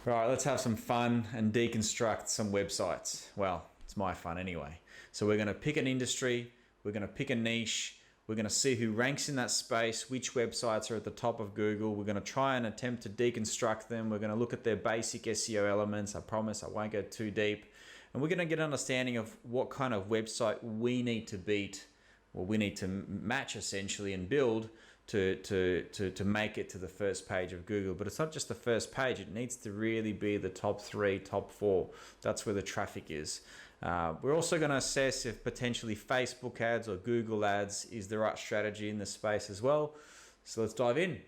Right, let's have some fun and deconstruct some websites. Well, it's my fun anyway. So we're going to pick an industry, we're going to pick a niche, we're going to see who ranks in that space, which websites are at the top of Google. We're going to try and attempt to deconstruct them. We're going to look at their basic SEO elements. I promise I won't go too deep. And we're going to get an understanding of what kind of website we need to beat, or we need to match essentially and build to make it to the first page of Google. But it's not just the first page, it needs to really be the top 3, top 4. That's where the traffic is. We're also going to assess if potentially Facebook ads or Google ads is the right strategy in this space as well. So let's dive in.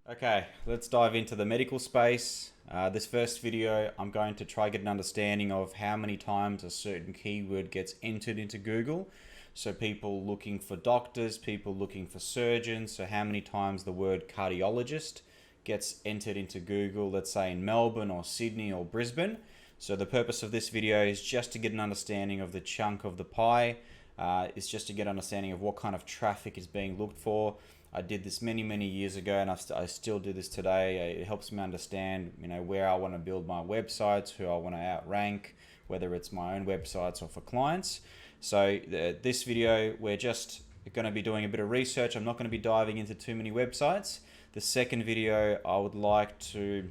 Okay, let's dive into the medical space. This first video, I'm going to try get an understanding of how many times a certain keyword gets entered into Google. So people looking for doctors, people looking for surgeons. So how many times the word cardiologist gets entered into Google, let's say in Melbourne or Sydney or Brisbane. So the purpose of this video is just to get an understanding of the chunk of the pie. It's just to get an understanding of what kind of traffic is being looked for. I did this many years ago, and I still do this today. It helps me understand, where I want to build my websites, who I want to outrank, whether it's my own websites or for clients. So this video, we're just going to be doing a bit of research. I'm not going to be diving into too many websites. The second video, I would like to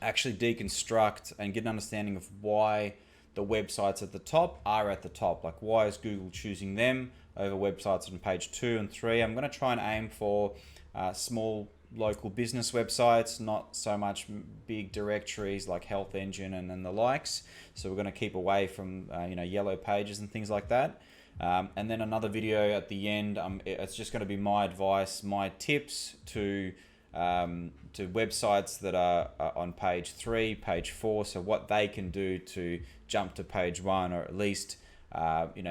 actually deconstruct and get an understanding of why the websites at the top are at the top. Like, why is Google choosing them over websites on page 2 and 3? I'm going to try and aim for small local business websites, not so much big directories like Health Engine and the likes. So we're going to keep away from yellow pages and things like that. And then another video at the end. It's just going to be my advice, my tips to websites that are on page 3, page 4. So what they can do to jump to page 1, or at least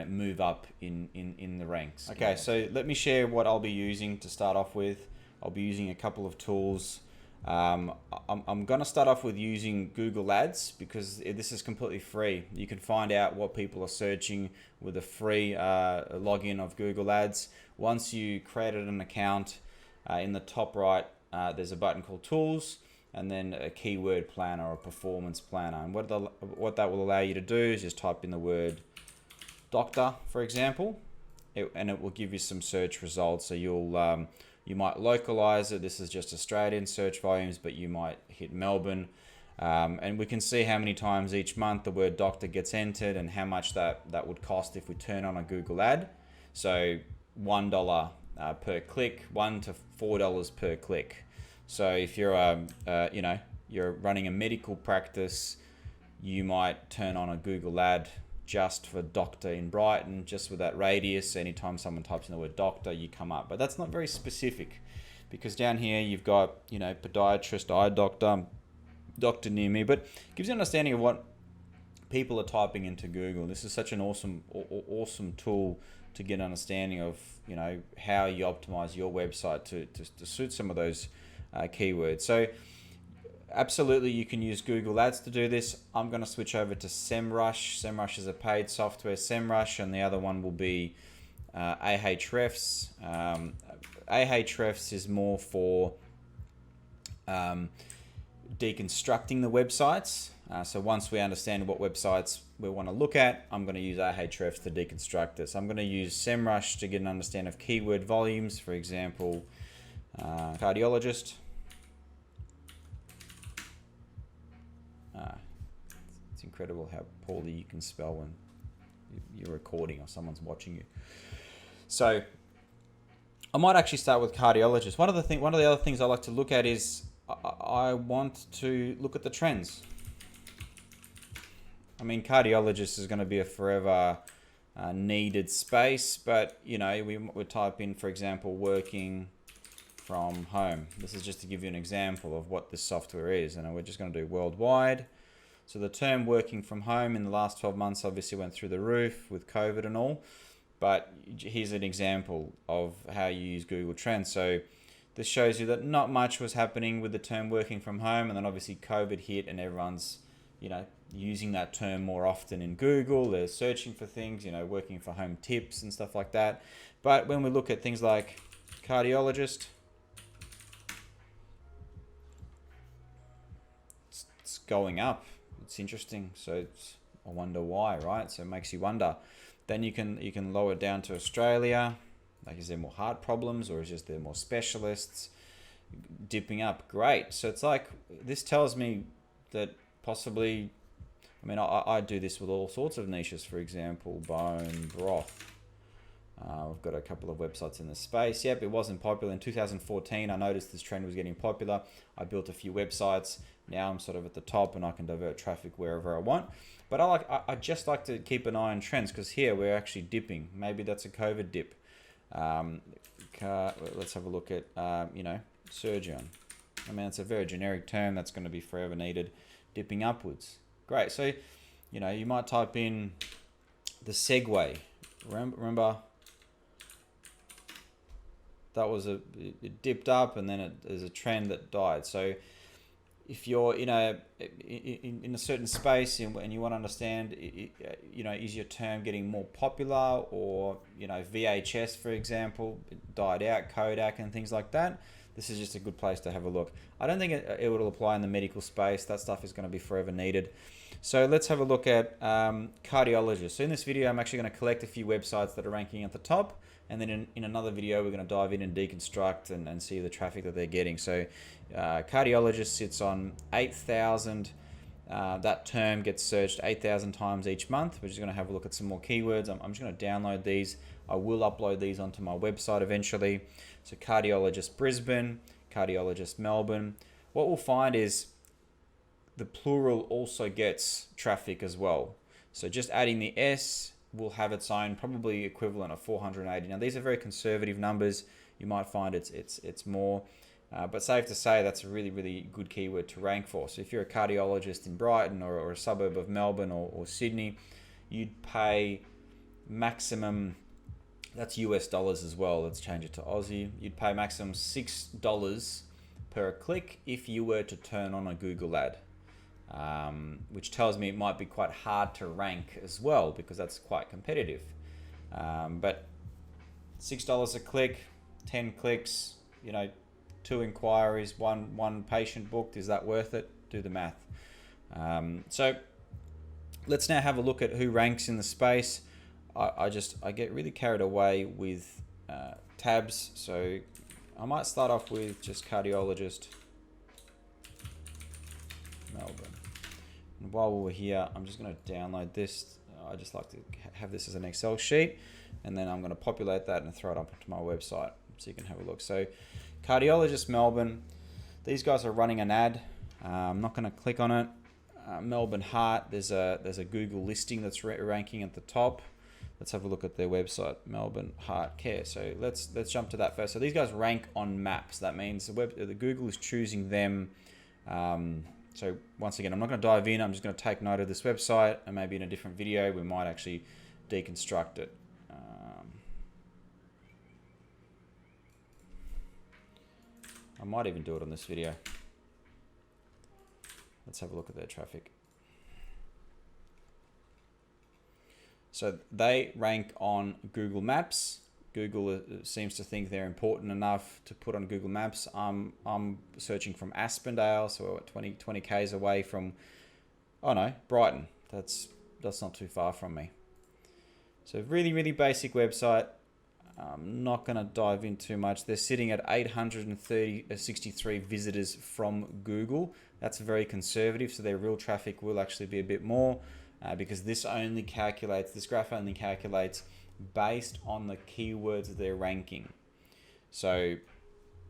move up in the ranks. Okay, so let me share what I'll be using to start off with. I'll be using a couple of tools. I'm going to start off with using Google Ads because this is completely free. You can find out what people are searching with a free login of Google Ads. Once you created an account, in the top right, there's a button called Tools, and then a keyword planner or a performance planner. And what that will allow you to do is just type in the word doctor, for example, and it will give you some search results. So you might localize it. This is just Australian search volumes, but you might hit Melbourne. And we can see how many times each month the word doctor gets entered and how much that would cost if we turn on a Google ad. So $1 per click, $1 to $4 per click. So if you're you're running a medical practice, you might turn on a Google ad just for doctor in Brighton, just with that radius. Anytime someone types in the word doctor, you come up. But that's not very specific, because down here you've got, podiatrist, eye doctor, doctor near me, but it gives you an understanding of what people are typing into Google. This is such an awesome tool to get an understanding of, how you optimize your website to suit some of those keywords. So absolutely, you can use Google Ads to do this. I'm going to switch over to SEMRush. SEMRush is a paid software, SEMRush, and the other one will be Ahrefs. Ahrefs is more for deconstructing the websites. So once we understand what websites we want to look at, I'm going to use Ahrefs to deconstruct this. I'm going to use SEMRush to get an understanding of keyword volumes. For example, cardiologist. It's incredible how poorly you can spell when you're recording or someone's watching you. So I might actually start with cardiologist. One of the other things I like to look at is I want to look at the trends. I mean, cardiologist is going to be a forever needed space, but we type in, for example, working from home. This is just to give you an example of what this software is, and we're just going to do worldwide. So the term working from home in the last 12 months obviously went through the roof with COVID and all, but here's an example of how you use Google Trends. So this shows you that not much was happening with the term working from home, and then obviously COVID hit and everyone's using that term more often in Google. They're searching for things, working for home tips and stuff like that. But when we look at things like Cardiologist. It's going up. It's interesting. So I wonder why, right? So it makes you wonder. Then you can lower it down to Australia. Like, is there more heart problems, or is just there more specialists? Dipping up, great. So it's like, this tells me that possibly, I mean, I do this with all sorts of niches. For example, bone broth. We've got a couple of websites in the space. Yep, it wasn't popular in 2014. I noticed this trend was getting popular. I built a few websites. Now I'm sort of at the top, and I can divert traffic wherever I want. But I just like to keep an eye on trends, because here we're actually dipping. Maybe that's a COVID dip. Let's have a look at surgeon. I mean, it's a very generic term that's going to be forever needed. Dipping upwards, great. So you might type in the Segway. Remember that was it dipped up, and then there's a trend that died. So if you're in a certain space and you want to understand, is your term getting more popular, or VHS, for example, it died out, Kodak and things like that. This is just a good place to have a look. I don't think it will apply in the medical space. That stuff is going to be forever needed. So let's have a look at cardiologists. So in this video, I'm actually going to collect a few websites that are ranking at the top. And then in another video, we're going to dive in and deconstruct and see the traffic that they're getting. So cardiologist sits on 8,000. That term gets searched 8,000 times each month. We're just going to have a look at some more keywords. I'm just going to download these. I will upload these onto my website eventually. So cardiologist Brisbane, cardiologist Melbourne. What we'll find is the plural also gets traffic as well. So just adding the S will have its own probably equivalent of 480. Now these are very conservative numbers. You might find it's more, but safe to say that's a really, really good keyword to rank for. So if you're a cardiologist in Brighton or a suburb of Melbourne or Sydney, you'd pay maximum, that's US dollars as well. Let's change it to Aussie. You'd pay maximum $6 per click if you were to turn on a Google ad. Which tells me it might be quite hard to rank as well, because that's quite competitive. But $6 a click, 10 clicks, 2 inquiries, one patient booked. Is that worth it? Do the math. So let's now have a look at who ranks in the space. I get really carried away with tabs. So I might start off with just cardiologist Melbourne. And while we're here, I'm just going to download this. I just like to have this as an Excel sheet, and then I'm going to populate that and throw it up onto my website so you can have a look. So cardiologist Melbourne, these guys are running an ad. I'm not going to click on it. Melbourne Heart, there's a Google listing that's ranking at the top. Let's have a look at their website, Melbourne Heart Care. So let's jump to that first. So these guys rank on maps. That means the Google is choosing them. So once again, I'm not going to dive in. I'm just going to take note of this website, and maybe in a different video, we might actually deconstruct it. I might even do it on this video. Let's have a look at their traffic. So they rank on Google Maps. Google seems to think they're important enough to put on Google Maps. I'm searching from Aspendale, so we're 20 k's away from, Brighton. That's not too far from me. So really, really basic website. I'm not going to dive in too much. They're sitting at 863 visitors from Google. That's very conservative, so their real traffic will actually be a bit more because this graph only calculates based on the keywords that they're ranking. So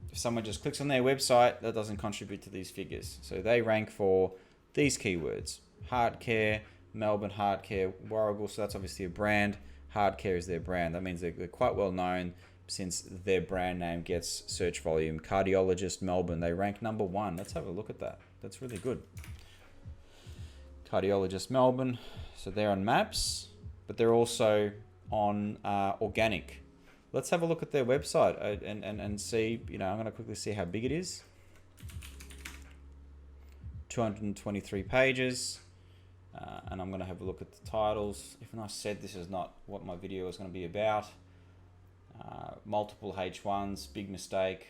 if someone just clicks on their website, that doesn't contribute to these figures. So they rank for these keywords: heart care, Melbourne Heart Care, Warrigal. So that's obviously a brand. Heart care is their brand. That means they're quite well known since their brand name gets search volume. Cardiologist Melbourne, they rank number 1. Let's have a look at that. That's really good. Cardiologist Melbourne. So they're on maps, but they're also on organic. Let's have a look at their website and see, I'm going to quickly see how big it is. 223 pages. And I'm going to have a look at the titles. Even though I said this is not what my video is going to be about. multiple H1s, big mistake.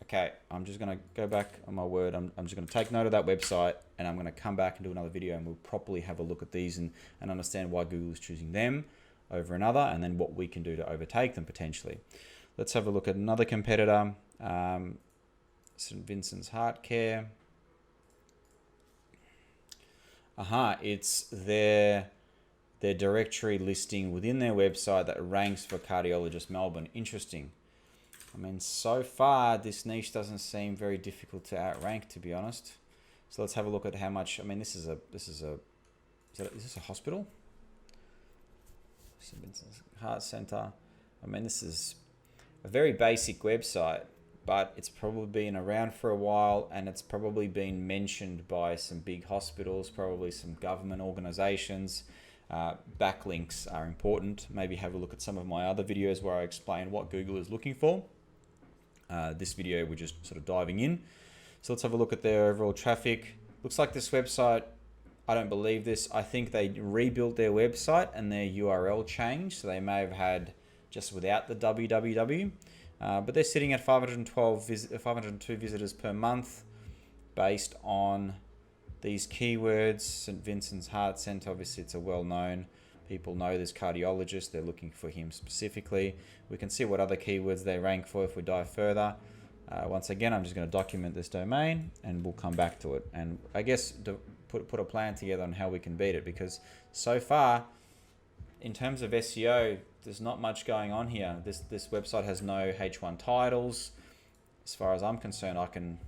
Okay, I'm just going to go back on my word. I'm just going to take note of that website, and I'm going to come back and do another video, and we'll properly have a look at these and understand why Google is choosing them over another, and then what we can do to overtake them potentially. Let's have a look at another competitor, St. Vincent's Heart Care. It's their directory listing within their website that ranks for Cardiologist Melbourne. Interesting. I mean, so far this niche doesn't seem very difficult to outrank, to be honest. So let's have a look at how much. I mean, is this a hospital? St. Vincent's Heart Center. I mean, this is a very basic website, but it's probably been around for a while, and it's probably been mentioned by some big hospitals, probably some government organizations. Backlinks are important. Maybe have a look at some of my other videos where I explain what Google is looking for. This video, we're just sort of diving in. So let's have a look at their overall traffic. Looks like this website, I don't believe this. I think they rebuilt their website and their URL changed. So they may have had just without the www. But they're sitting at 502 visitors per month based on these keywords. St. Vincent's Heart Centre, obviously it's a well-known, people know this cardiologist, they're looking for him specifically. We can see what other keywords they rank for if we dive further. Once again, I'm just going to document this domain and we'll come back to it. And I guess put a plan together on how we can beat it, because so far, in terms of SEO, there's not much going on here. This website has no H1 titles. As far as I'm concerned, I can,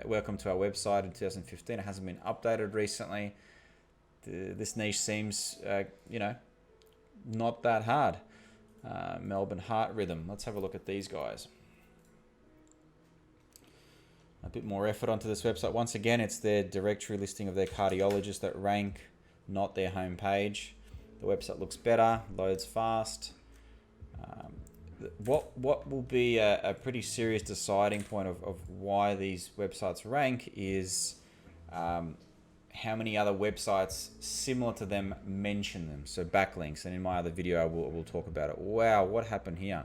welcome to our website in 2015. It hasn't been updated recently. This niche seems, not that hard. Melbourne Heart Rhythm. Let's have a look at these guys. A bit more effort onto this website. Once again, it's their directory listing of their cardiologists that rank, not their homepage. The website looks better, loads fast. What will be a pretty serious deciding point of why these websites rank is how many other websites similar to them mention them. So backlinks, and in my other video I will talk about it. Wow, what happened here?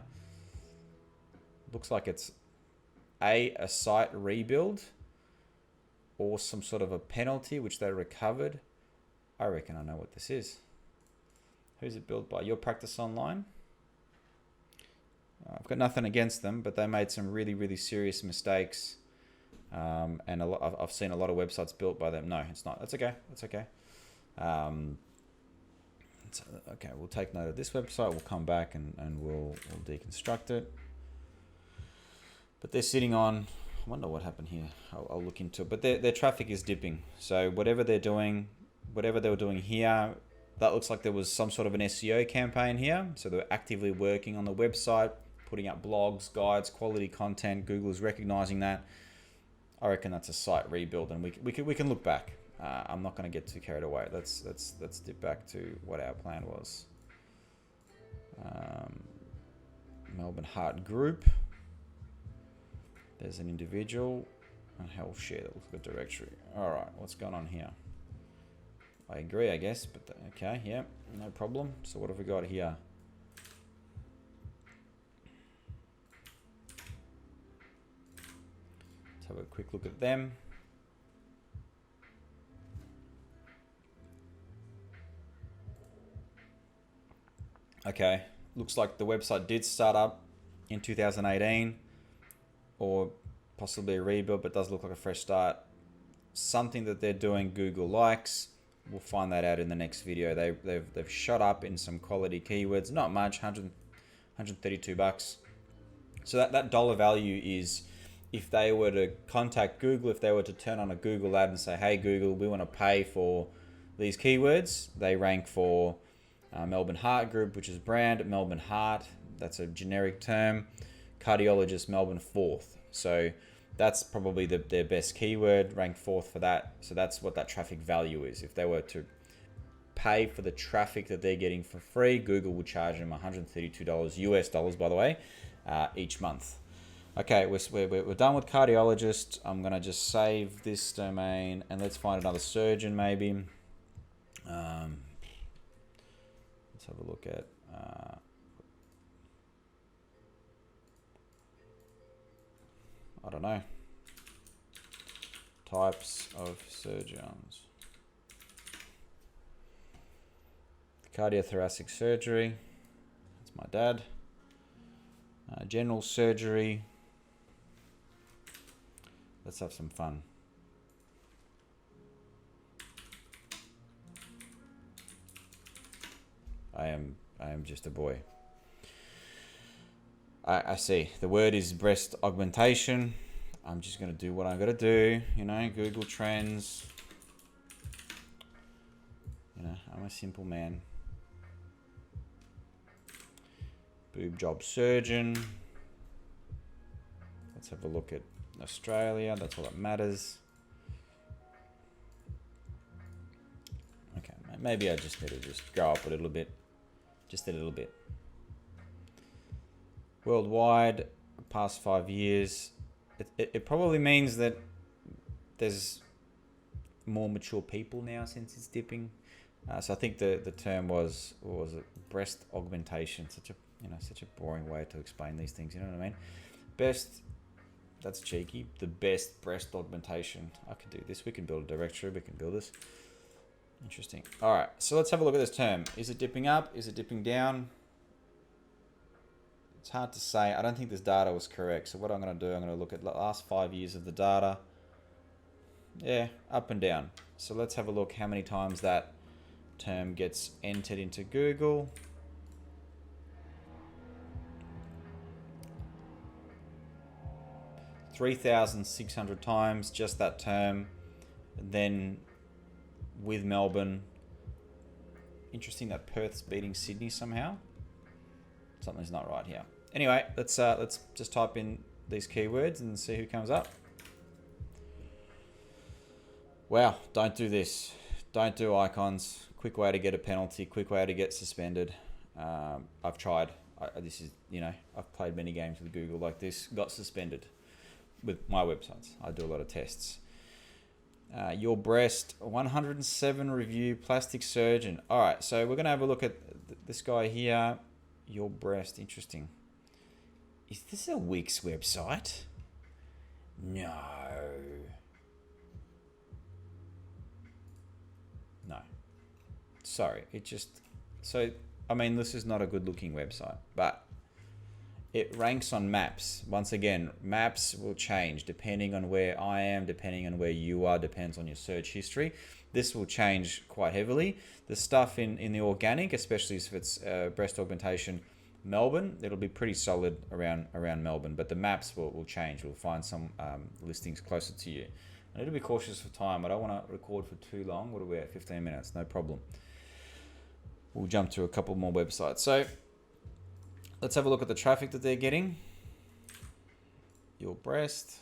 Looks like it's a site rebuild or some sort of a penalty which they recovered. I reckon I know what this is. Who's it built by? Your Practice Online? I've got nothing against them, but they made some really, really serious mistakes. And I've seen a lot of websites built by them. No, it's not. That's okay. That's okay. Okay, we'll take note of this website. We'll come back and we'll deconstruct it. But they're sitting on, I wonder what happened here. I'll look into it. But their traffic is dipping. So whatever they were doing here, that looks like there was some sort of an SEO campaign here. So they're actively working on the website, putting up blogs, guides, quality content. Google's recognizing that. I reckon that's a site rebuild, and we can look back. I'm not going to get too carried away. Let's dip back to what our plan was. Melbourne Heart Group. There's an individual, and health share. That looks like a directory. All right, what's going on here? I agree, I guess, but okay, yeah, no problem. So what have we got here? Let's have a quick look at them. Okay, looks like the website did start up in 2018, or possibly a rebuild, but does look like a fresh start. Something that they're doing Google likes. We'll find that out in the next video. They've shot up in some quality keywords. Not much, 132 bucks. So that dollar value is, if they were to contact Google, if they were to turn on a Google ad and say, hey Google, we want to pay for these keywords, they rank for Melbourne Heart Group, which is brand, Melbourne Heart, that's a generic term, Cardiologist Melbourne 4th. So that's probably their best keyword, ranked 4th for that. So that's what that traffic value is. If they were to pay for the traffic that they're getting for free, Google would charge them $132 US dollars, by the way, each month. Okay, we're done with cardiologist. I'm gonna just save this domain and let's find another surgeon maybe. Let's have a look at I don't know. Types of surgeons. Cardiothoracic surgery. That's my dad. General surgery. Let's have some fun. I am just a boy. I see. The word is breast augmentation. I'm just going to do what I got to do. You know, Google Trends. You know, I'm a simple man. Boob job surgeon. Let's have a look at Australia. That's all that matters. Okay, maybe I just need to just grow up a little bit. Just a little bit. Worldwide, past 5 years. It probably means that there's more mature people now since it's dipping. So I think the term was, what was it? Breast augmentation. Such a boring way to explain these things. You know what I mean? Best. That's cheeky. The best breast augmentation. I could do this. We can build a directory. We can build this. Interesting. All right. So let's have a look at this term. Is it dipping up? Is it dipping down? It's hard to say. I don't think this data was correct. So what I'm going to do, I'm going to look at the last 5 years of the data. Yeah, up and down. So let's have a look how many times that term gets entered into Google. $3,600 times, just that term. Then with Melbourne, interesting that Perth's beating Sydney somehow. Something's not right here. Anyway, let's just type in these keywords and see who comes up. Wow, don't do this. Don't do icons. Quick way to get a penalty. Quick way to get suspended. I've tried. I've played many games with Google like this. Got suspended with my websites. I do a lot of tests. Your breast, 107 review, plastic surgeon. All right, so we're going to have a look at this guy here. Your breast, interesting. Is this a Wix website? No. Sorry, this is not a good looking website, but it ranks on maps. Once again, maps will change depending on where I am, depending on where you are, depends on your search history. This will change quite heavily. The stuff in the organic, especially if it's breast augmentation Melbourne, it'll be pretty solid around Melbourne, but the maps will change. We'll find some listings closer to you. I need to be cautious for time. I don't want to record for too long. What are we at? 15 minutes, no problem. We'll jump to a couple more websites. So let's have a look at the traffic that they're getting. Your breast.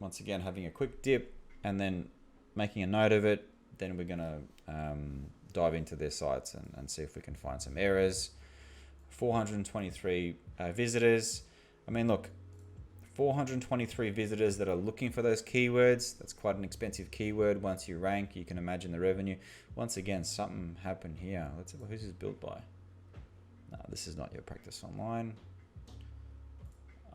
Once again, having a quick dip and then making a note of it. Then we're going to dive into their sites and see if we can find some errors. 423 visitors. I mean, look, 423 visitors that are looking for those keywords. That's quite an expensive keyword. Once you rank, you can imagine the revenue. Once again, something happened here. Let's see, who's this built by? No, this is not your practice online.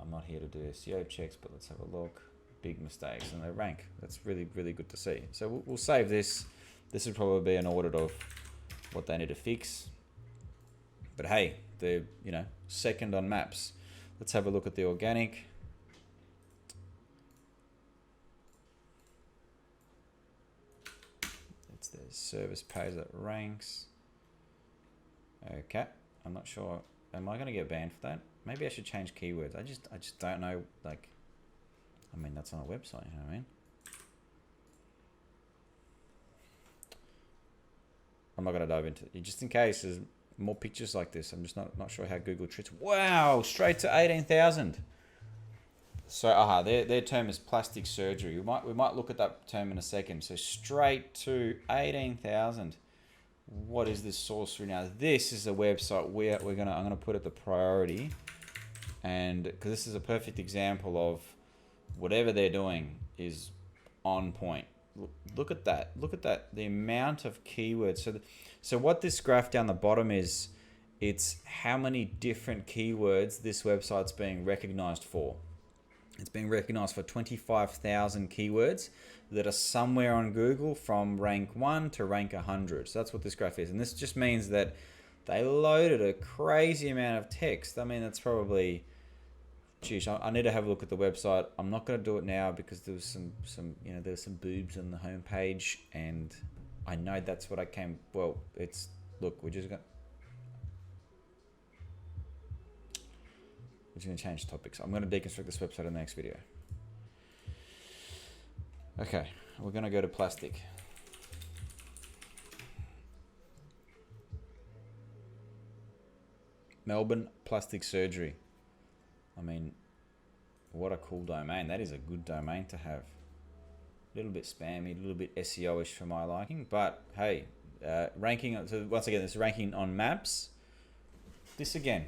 I'm not here to do SEO checks, but let's have a look. Big mistakes, and they rank. That's really, really good to see. So we'll save this. This would probably be an audit of what they need to fix. But hey, they're second on maps. Let's have a look at the organic. It's the service page that ranks. Okay, I'm not sure. Am I going to get banned for that? Maybe I should change keywords. I just don't know. That's on a website. You know what I mean? I'm not going to dive into it. Just in case there's more pictures like this. I'm just not sure how Google treats. Wow, straight to 18,000. So their term is plastic surgery. We might look at that term in a second. So straight to 18,000. What is this sorcery now? This is a website I'm gonna put at the priority, and because this is a perfect example of whatever they're doing is on point. Look at that. Look at that. The amount of keywords. So what this graph down the bottom is, it's how many different keywords this website's being recognized for. It's being recognized for 25,000 keywords that are somewhere on Google from rank 1 to rank 100. So that's what this graph is. And this just means that they loaded a crazy amount of text. I mean, that's probably, geez, I need to have a look at the website. I'm not going to do it now because there was some there was some boobs on the homepage, and I know that's what I came. Well, look, we're just going to change topics. I'm going to deconstruct this website in the next video. Okay, we're going to go to plastic. Melbourne Plastic Surgery. I mean, what a cool domain. That is a good domain to have. A little bit spammy, a little bit SEO-ish for my liking, but hey, ranking. So once again, this ranking on maps. This again.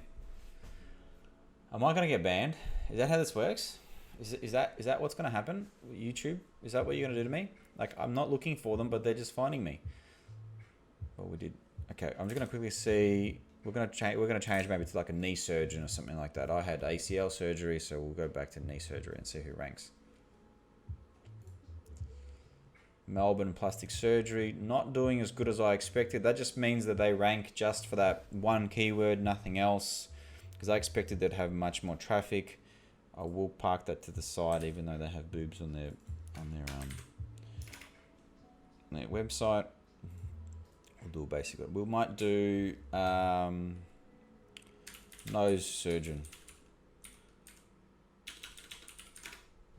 Am I going to get banned? Is that how this works? Is that what's going to happen? YouTube? Is that what you're going to do to me? Like, I'm not looking for them, but they're just finding me. Well, we did. Okay, I'm just going to quickly see. We're going to change maybe to like a knee surgeon or something like that. I had ACL surgery, so we'll go back to knee surgery and see who ranks. Melbourne Plastic Surgery, not doing as good as I expected. That just means that they rank just for that one keyword, nothing else, because I expected they'd have much more traffic. I will park that to the side, even though they have boobs on their website. We'll do a basic. We might do nose surgeon.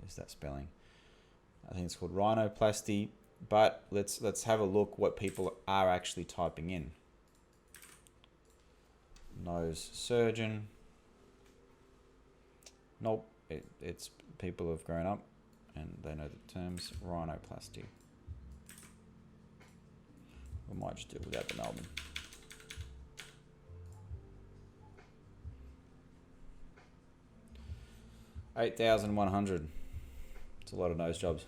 Is that spelling? I think it's called rhinoplasty. But let's have a look what people are actually typing in. Nose surgeon. Nope, it's people who have grown up and they know the terms. Rhinoplasty. We might just do it without the Melbourne. $8,100. It's a lot of nose jobs.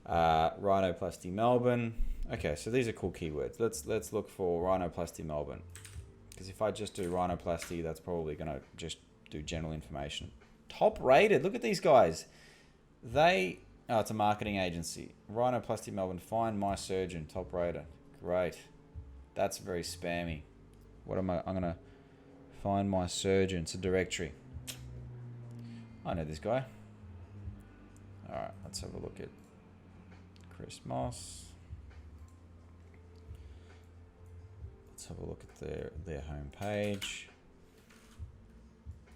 Rhinoplasty Melbourne. Okay, so these are cool keywords. Let's look for rhinoplasty Melbourne, because if I just do rhinoplasty, that's probably going to just do general information. Top rated. Look at these guys. It's a marketing agency. Rhinoplasty Melbourne. Find my surgeon. Top rated. Great. That's very spammy. I'm going to find my surgeon. It's a directory. I know this guy. All right, let's have a look at Chris Moss. Let's have a look at their homepage.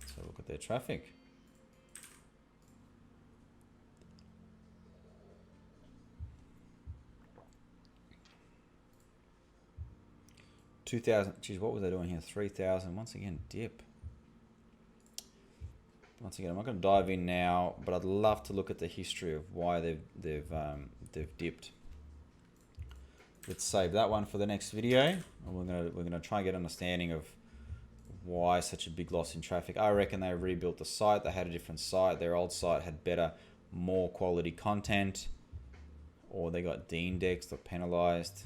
Let's have a look at their traffic. $2,000. Geez, what was they doing here? 3,000. Once again, dip. Once again, I'm not going to dive in now, but I'd love to look at the history of why they've dipped. Let's save that one for the next video, and we're gonna try and get an understanding of why such a big loss in traffic. I reckon they rebuilt the site. They had a different site. Their old site had better, more quality content, or they got de-indexed or penalized.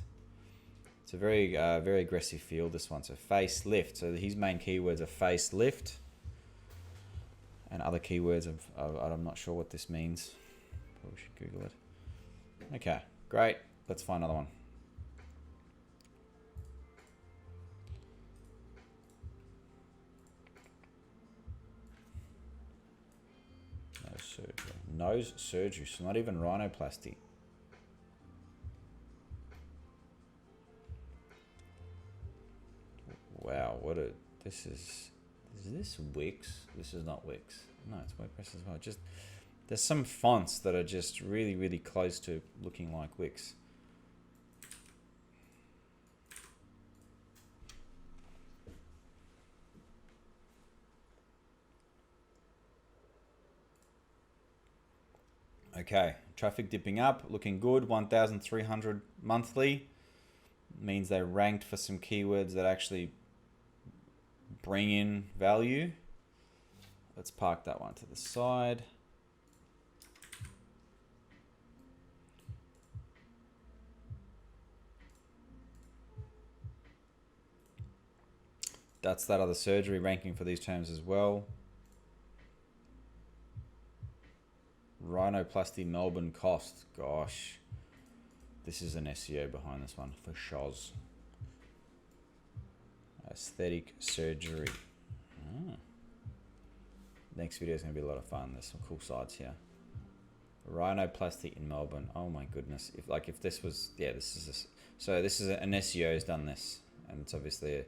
It's a very aggressive field, this one. So facelift. So his main keywords are facelift. And other keywords, I'm not sure what this means. Probably should Google it. Okay, great. Let's find another one. Nose surgery. Nose surgery, so not even rhinoplasty. Wow, is this Wix? This is not Wix. No, it's WordPress as well. Just there's some fonts that are just really, really close to looking like Wix. Okay, traffic dipping up, looking good. 1,300 monthly means they ranked for some keywords that actually bring in value. Let's park that one to the side. That's that other surgery ranking for these terms as well. Rhinoplasty Melbourne cost. Gosh. This is an SEO behind this one for shows. Aesthetic surgery. Next video is going to be a lot of fun. There's some cool sites here. Rhinoplasty in Melbourne. Oh my goodness. If this was, yeah, this is an SEO has done this, and it's obviously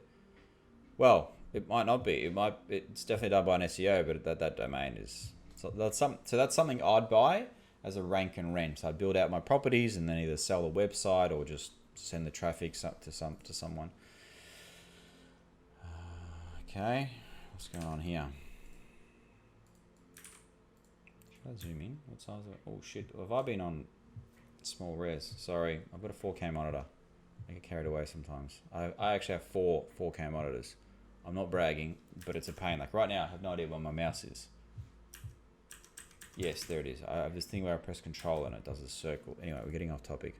well, it might not be. It's definitely done by an SEO, but that domain is that's something I'd buy as a rank and rent. So I'd build out my properties and then either sell the website or just send the traffic to someone. Okay, what's going on here? Should I zoom in? What size is it? Oh shit, have I been on small res? Sorry, I've got a 4K monitor. I get carried away sometimes. I actually have four 4K monitors. I'm not bragging, but it's a pain. Like right now, I have no idea where my mouse is. Yes, there it is. I have this thing where I press control and it does a circle. Anyway, we're getting off topic.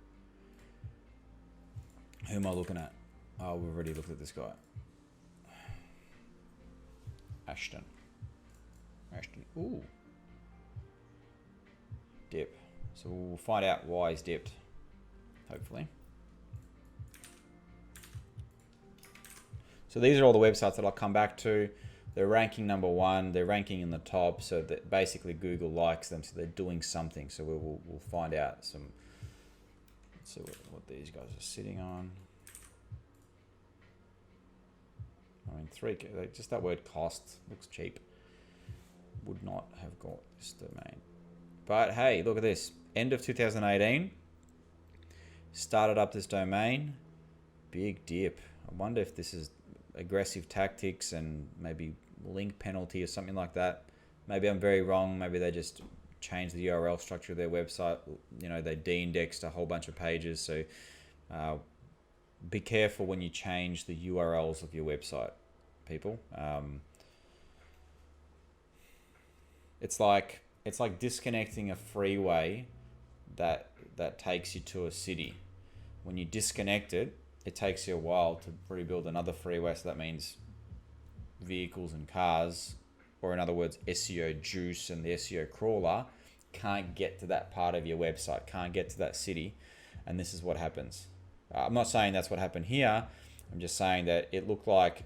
Who am I looking at? Oh, we've already looked at this guy. Ashton. Ooh. Dip. So we'll find out why he's dipped. Hopefully. So these are all the websites that I'll come back to. They're ranking #1. They're ranking in the top. So that basically Google likes them. So they're doing something. So we'll find out some. Let's see what these guys are sitting on. I mean, just that word cost looks cheap. Would not have got this domain. But hey, look at this. End of 2018. Started up this domain. Big dip. I wonder if this is aggressive tactics and maybe link penalty or something like that. Maybe I'm very wrong. Maybe they just changed the URL structure of their website. You know, they de-indexed a whole bunch of pages. So be careful when you change the URLs of your website, people. It's like disconnecting a freeway that takes you to a city. When you disconnect it, it takes you a while to rebuild another freeway. So that means vehicles and cars, or in other words, SEO juice and the SEO crawler can't get to that part of your website, can't get to that city. And this is what happens. I'm not saying that's what happened here. I'm just saying that it looked like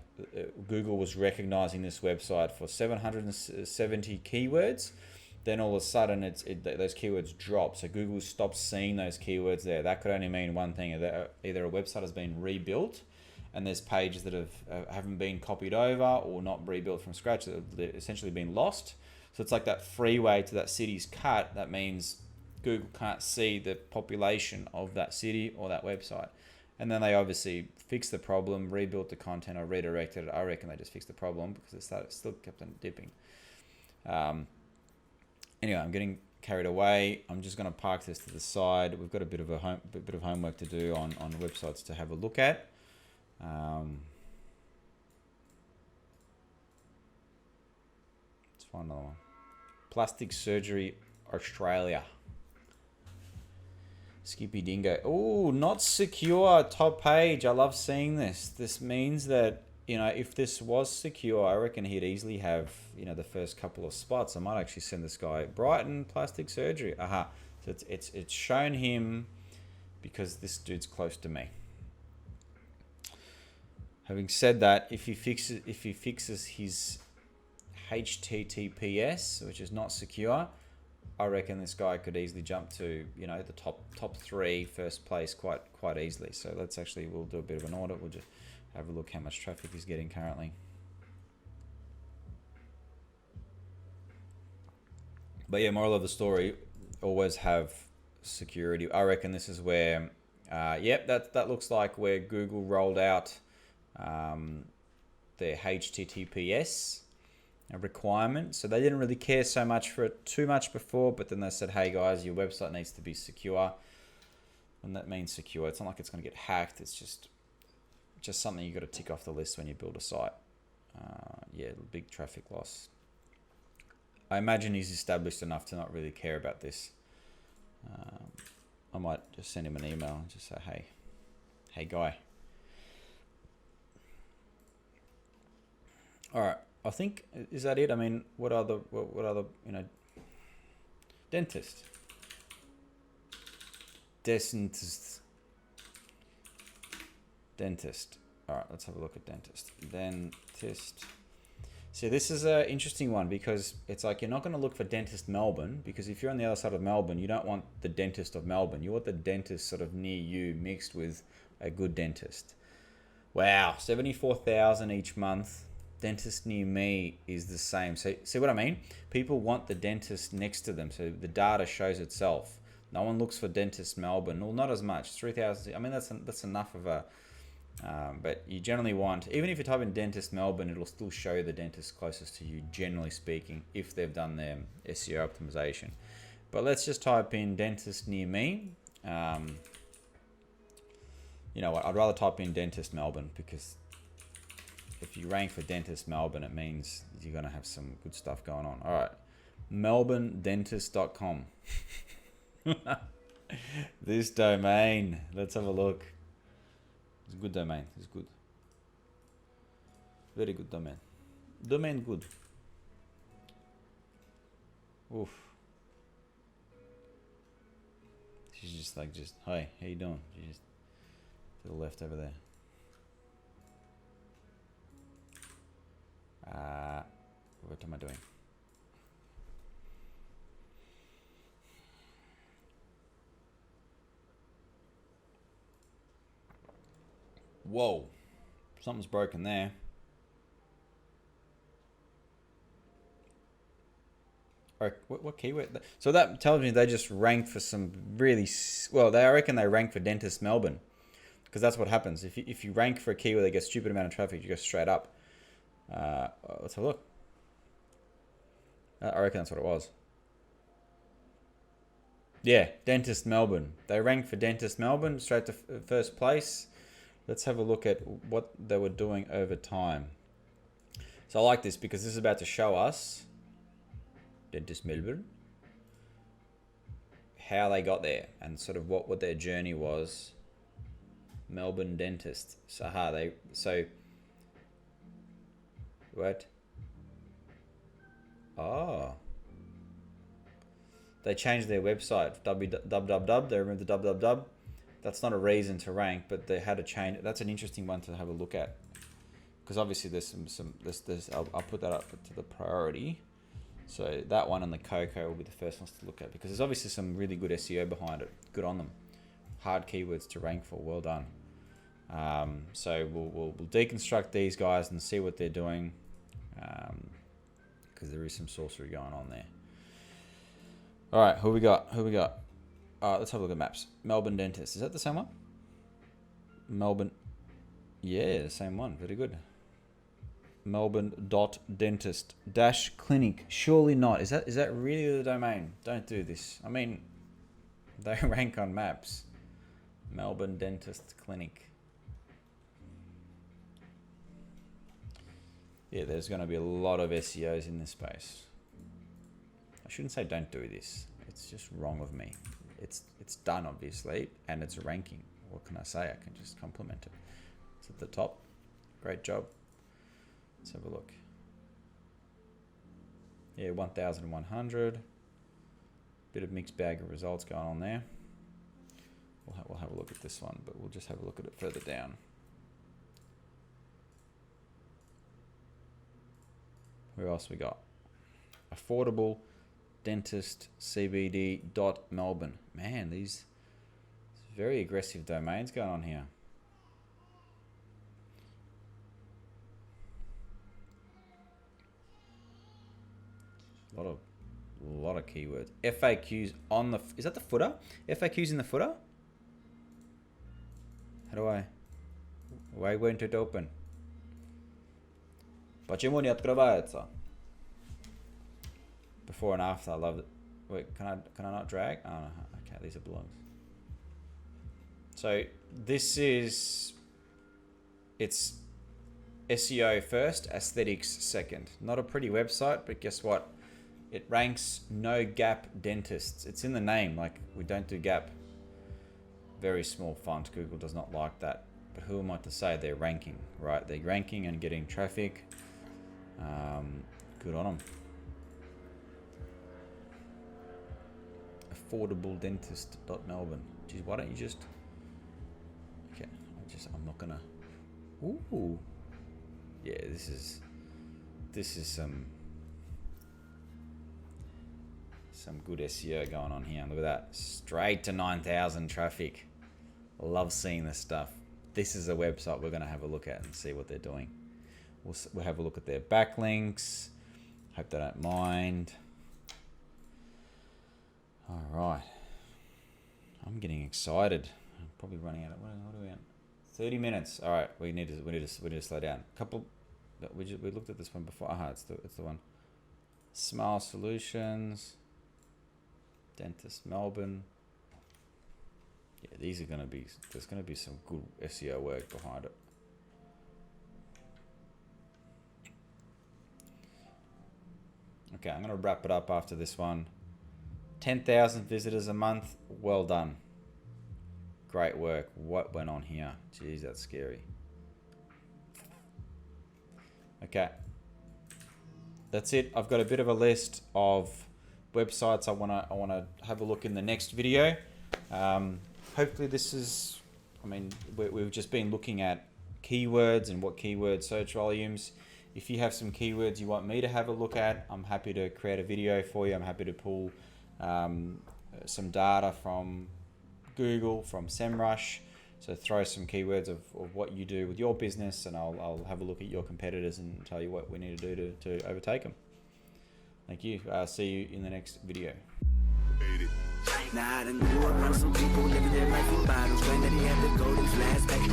Google was recognizing this website for 770 keywords. Then all of a sudden, those keywords drop. So Google stops seeing those keywords there. That could only mean one thing: either a website has been rebuilt, and there's pages that haven't been copied over or not rebuilt from scratch, that have essentially been lost. So it's like that freeway to that city's cut. That means Google can't see the population of that city or that website. And then they obviously fixed the problem, rebuilt the content, or redirected it. I reckon they just fixed the problem because it still kept on dipping. Anyway, I'm getting carried away. I'm just going to park this to the side. We've got a bit of homework to do on websites to have a look at. Let's find another one. Plastic Surgery Australia. Skippy Dingo. Oh, not secure. Top page. I love seeing this. This means that, you know, if this was secure, I reckon he'd easily have, you know, the first couple of spots. I might actually send this guy Brighton Plastic Surgery. Aha. So it's shown him because this dude's close to me. Having said that, if he fixes his HTTPS, which is not secure, I reckon this guy could easily jump to, you know, the top 3 first place quite easily. So we'll do a bit of an audit. We'll just have a look how much traffic he's getting currently. But yeah, moral of the story, always have security. I reckon this is where, that looks like where Google rolled out their HTTPS requirement. So they didn't really care so much for it too much before, but then they said, hey guys, your website needs to be secure. And that means secure. It's not like it's going to get hacked. It's just something you got to tick off the list when you build a site. Big traffic loss. I imagine he's established enough to not really care about this. I might just send him an email and just say, hey guy. All right. I think, is that it? I mean, what other, you know, Dentist. Dentist. Dentist. All right, let's have a look at dentist. Dentist. See, this is an interesting one because it's like you're not going to look for dentist Melbourne, because if you're on the other side of Melbourne, you don't want the dentist of Melbourne. You want the dentist sort of near you mixed with a good dentist. Wow, 74,000 each month. Dentist near me is the same. So see what I mean? People want the dentist next to them, so the data shows itself. No one looks for dentist Melbourne. Well, not as much. 3,000. I mean, that's enough of a. But you generally want, even if you type in dentist Melbourne, it'll still show the dentist closest to you, generally speaking, if they've done their SEO optimization. But let's just type in dentist near me. You know what? I'd rather type in dentist Melbourne, because if you rank for dentist Melbourne, it means you're going to have some good stuff going on. All right. melbournedentist.com. This domain. Let's have a look. It's a good domain. It's good. Very good domain. Domain good. Oof. She's just like, hi, how you doing? She's just to the left over there. What am I doing? Whoa, something's broken there. Or what keyword? So that tells me they just ranked for some really, well, I reckon they rank for dentist Melbourne, because that's what happens. If you rank for a keyword that gets a stupid amount of traffic, you go straight up. Let's have a look. I reckon that's what it was. Yeah, dentist Melbourne. They ranked for dentist Melbourne, straight to first place. Let's have a look at what they were doing over time. So I like this because this is about to show us, dentist Melbourne, how they got there and sort of what their journey was. Melbourne dentist. So what? Oh. They changed their website. www. They removed the www. That's not a reason to rank, but they had to change. That's an interesting one to have a look at, because obviously there's I'll put that up to the priority. So that one and the Coco will be the first ones to look at, because there's obviously some really good SEO behind it. Good on them. Hard keywords to rank for. Well done. So we'll deconstruct these guys and see what they're doing, because there is some sorcery going on there. All right, who we got? Let's have a look at maps. Melbourne dentist. Is that the same one? Melbourne. Yeah, the same one. Very good. Melbourne.dentist -clinic. Surely not. Is that really the domain? Don't do this. I mean, they rank on maps. Melbourne dentist clinic. Yeah, there's going to be a lot of SEOs in this space. I shouldn't say don't do this. It's just wrong of me. It's done, obviously, and it's ranking. What can I say? I can just compliment it. It's at the top. Great job. Let's have a look. Yeah, 1,100. Bit of mixed bag of results going on there. We'll have a look at this one, but we'll just have a look at it further down. Who else we got? Affordable dentist CBD .Melbourne. Man, these very aggressive domains going on here. A lot of keywords. FAQs on the, is that the footer? FAQs in the footer? Why won't it open? Почему не открывается? Before and after, I love it. Wait, can I not drag? Oh, no. Okay, these are blogs. So this is, it's SEO first, aesthetics second. Not a pretty website, but guess what? It ranks no gap dentists. It's in the name, like we don't do gap. Very small font. Google does not like that. But who am I to say they're ranking, right? They're ranking and getting traffic. Good on them. affordabledentist.melbourne. Geez, why don't you just... Okay, I'm not gonna... Ooh. Yeah, this is some good SEO going on here. Look at that. Straight to 9,000 traffic. Love seeing this stuff. This is a website we're going to have a look at and see what they're doing. We'll have a look at their backlinks. Hope they don't mind. All right. I'm getting excited. I'm probably running out of... What are we at? 30 minutes. All right. We need to slow down. We looked at this one before. It's the one. Smile Solutions. Dentist Melbourne. Yeah, these are going to be... There's going to be some good SEO work behind it. Okay, I'm going to wrap it up after this one. 10,000 visitors a month. Well done. Great work. What went on here? Jeez, that's scary. Okay. That's it. I've got a bit of a list of websites I want to have a look in the next video. Hopefully this is... I mean, we've just been looking at keywords and what keyword search volumes. If you have some keywords you want me to have a look at, I'm happy to create a video for you. I'm happy to pull some data from Google, from SEMRush. So throw some keywords of what you do with your business, and I'll have a look at your competitors and tell you what we need to do to overtake them. Thank you. See you in the next video. Nah, I done grew up around some people living their life in bottles. Granddaddy had the golden flashback.